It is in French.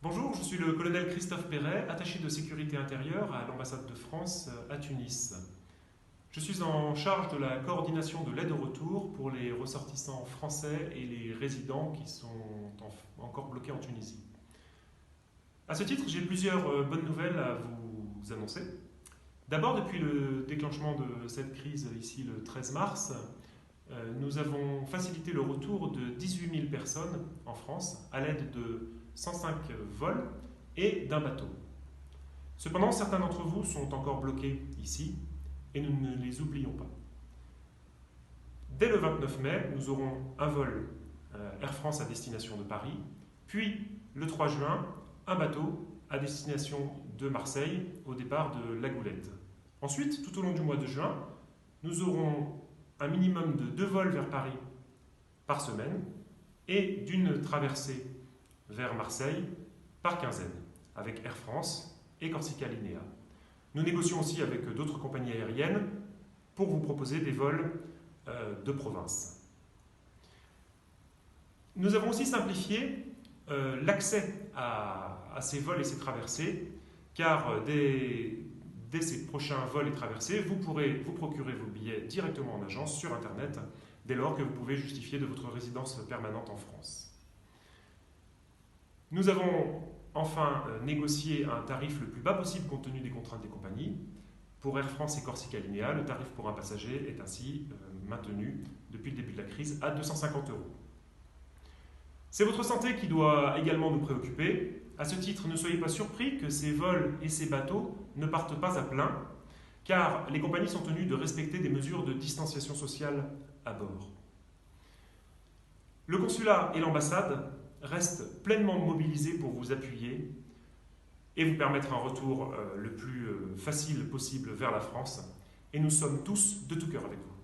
Bonjour, je suis le colonel Christophe Perret, attaché de sécurité intérieure à l'ambassade de France à Tunis. Je suis en charge de la coordination de l'aide au retour pour les ressortissants français et les résidents qui sont encore bloqués en Tunisie. À ce titre, j'ai plusieurs bonnes nouvelles à vous annoncer. D'abord, depuis le déclenchement de cette crise ici le 13 mars, nous avons facilité le retour de 18 000 personnes en France à l'aide de 105 vols et d'un bateau. Cependant, certains d'entre vous sont encore bloqués ici et nous ne les oublions pas. Dès le 29 mai, nous aurons un vol Air France à destination de Paris, puis le 3 juin, un bateau à destination de Marseille au départ de La Goulette. Ensuite, tout au long du mois de juin, nous aurons un minimum de 2 vols vers Paris par semaine et d'une traversée vers Marseille par quinzaine, avec Air France et Corsica Linea. Nous négocions aussi avec d'autres compagnies aériennes pour vous proposer des vols de province. Nous avons aussi simplifié l'accès à ces vols et ces traversées, car dès ces prochains vols et traversées, vous pourrez vous procurer vos billets directement en agence sur Internet, dès lors que vous pouvez justifier de votre résidence permanente en France. Nous avons enfin négocié un tarif le plus bas possible compte tenu des contraintes des compagnies. Pour Air France et Corsica Linea, le tarif pour un passager est ainsi maintenu depuis le début de la crise à 250 €. C'est votre santé qui doit également nous préoccuper. À ce titre, ne soyez pas surpris que ces vols et ces bateaux ne partent pas à plein, car les compagnies sont tenues de respecter des mesures de distanciation sociale à bord. Le consulat et l'ambassade restent pleinement mobilisés pour vous appuyer et vous permettre un retour le plus facile possible vers la France. Et nous sommes tous de tout cœur avec vous.